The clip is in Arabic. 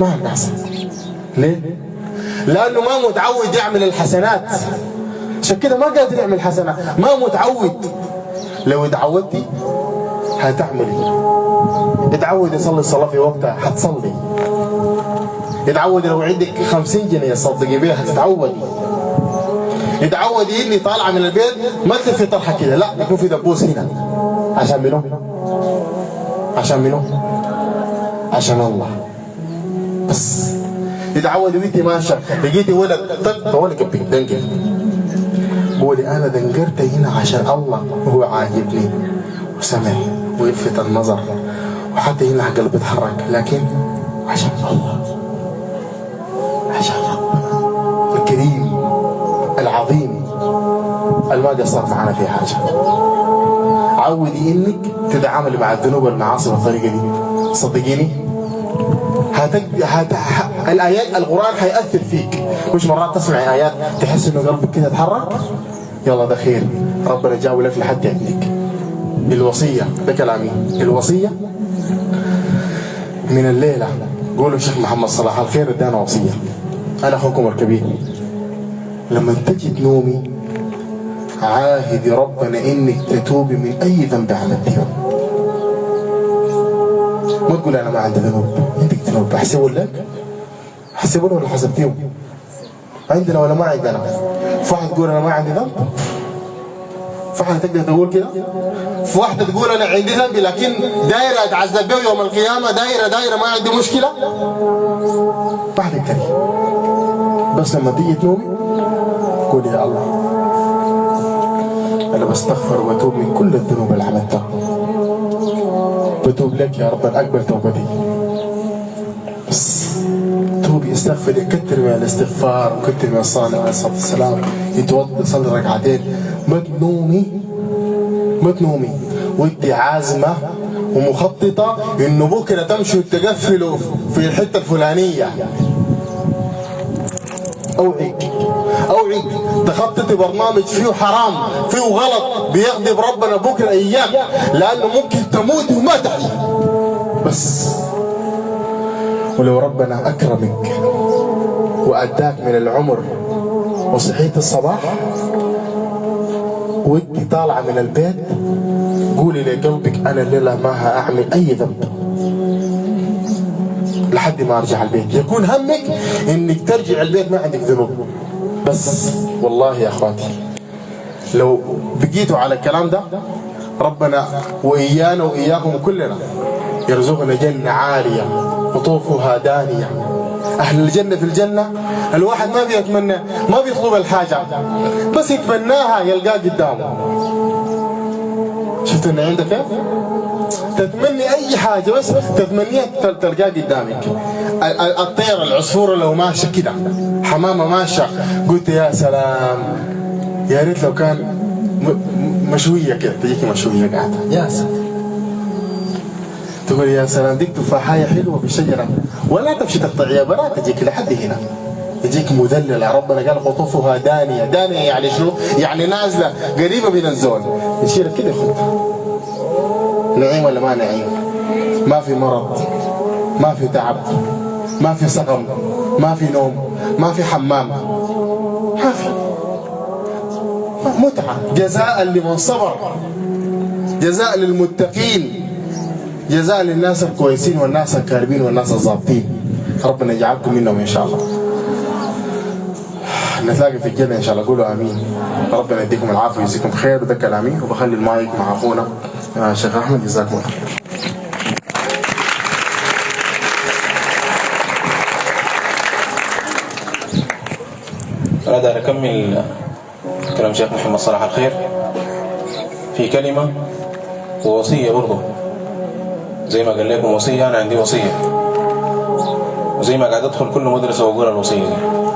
ما هتحصل. ليه؟ لأنه ما متعود يعمل الحسنات، عشان كده ما قادر يعمل حسنات، ما متعود. لو اتعودتي هتعملي. اتعود يصلي الصلاة في وقتها هتصلي. اتعود لو عندك 50 جنيه تصدقي بيها هتتعودي. اتعودي اني طالعه من البيت ما تلفي طرحه كده، لا يكون في دبوس هنا. عشان منو؟ عشان منو؟ عشان الله بس. اتعودي وانت ماشيه لقيتي ولد طولي كبي دنقر، قولي انا دنقرت هنا عشان الله وهو عاجبني وسمع ويلفت النظر، وحتى هنا قلبي اتحرك، لكن عشان الله، عشان ربنا الكريم العظيم اللي ما قصر معنا في حاجه. عودي انك تتعاملي مع الذنوب والمعاصي بالطريقه دي، صدقيني الايات القران حيأثر فيك. مش مرات تسمعي ايات تحس انه قلبك كده اتحرك، يلا ده خير، ربنا جاوب لك لحد عندك. الوصيه ده كلامي، الوصيه من الليله. قولوا الشيخ محمد صلاح الخير ادانا وصيه، انا اخوكم الكبير، لما تجي تنومي عاهدي ربنا انك تتوبي من اي ذنب عملتيه. ما تقول انا ما عندي ذنوب، عندك ذنوب، احسبوا لك، احسبوا ولا حسبتيهم؟ عندنا ولا ما عندنا؟ في واحد تقول انا ما عندي ذنب، في واحده تقدر تقول كده، في واحده تقول انا عندي ذنب لكن دايره اتعذب به يوم القيامه، دايره ما عندي مشكله. واحده كده بس لما تيجي تنومي قولي يا الله انا بستغفر واتوب من كل الذنوب اللي عملتها، بتوب لك يا رب، اقبل توبتي. بس توبي، استغفري، كتر من الاستغفار وكتر من الصلاه عليه الصلاه والسلام، يتوضا صلي ركعتين. ما تنومي وانت عازمه ومخططه انه بكره تمشوا تقفلوا في الحته الفلانيه. اوعي تخططي برنامج فيه حرام فيه غلط بيغضب ربنا بكره اياك، لانه ممكن تموت وما تحيي. بس ولو ربنا اكرمك واداك من العمر وصحيت الصباح وانت طالعه من البيت قولي لقلبك انا الليله ما هاعمل اي ذنب لحد ما ارجع البيت، يكون همك انك ترجع البيت ما عندك ذنوب. بس والله يا اخواتي لو بقيتوا على الكلام ده ربنا وايانا واياكم كلنا يرزقنا جنه عاليه قطوفها دانيه. اهل الجنه في الجنه الواحد ما بيتمنى، ما بيطلب الحاجه بس يتمناها يلقاها قدامه. شفت النعيم ده كيف؟ تتمني اي حاجه بس تتمنيها تلقاها قدامك. الطير العصفوره لو ماشيه كده، حمامه ماشيه، قلت يا سلام يا ريت لو كان مشويه كده، تجيك مشويه قاعده يا سلام، تقول يا سلام ديك تفاحيه حلوه في الشجره ولا تمشي تقطعيها برا تجيك لحد هنا، يجيك مذلله. ربنا قال قطوفها دانيه، دانيه يعني شنو؟ يعني نازله قريبه من الزول، يشيلك كده ياخذها. نعيم ولا ما نعيم؟ ما في مرض، ما في تعب، ما في سقم، ما في نوم، ما في حمام، ما في متعة. جزاء لمن صبر، جزاء للمتقين، جزاء للناس الكويسين والناس الكارمين والناس الضابطين. ربنا يجعلكم منهم ان شاء الله. نتلاقى في الجنة ان شاء الله، قولوا امين. ربنا يديكم العافية ويجزيكم خير. وده كلامي، وبخلي المايك مع اخونا شيخ احمد، جزاكم الله خير. أريد أن أكمل كلام شيخ محمد صلاح الخير في كلمة ووصية برضه. زي ما قال لكم وصية، أنا عندي وصية، وزي ما قاعد أدخل كل مدرسة وأقول الوصية دي.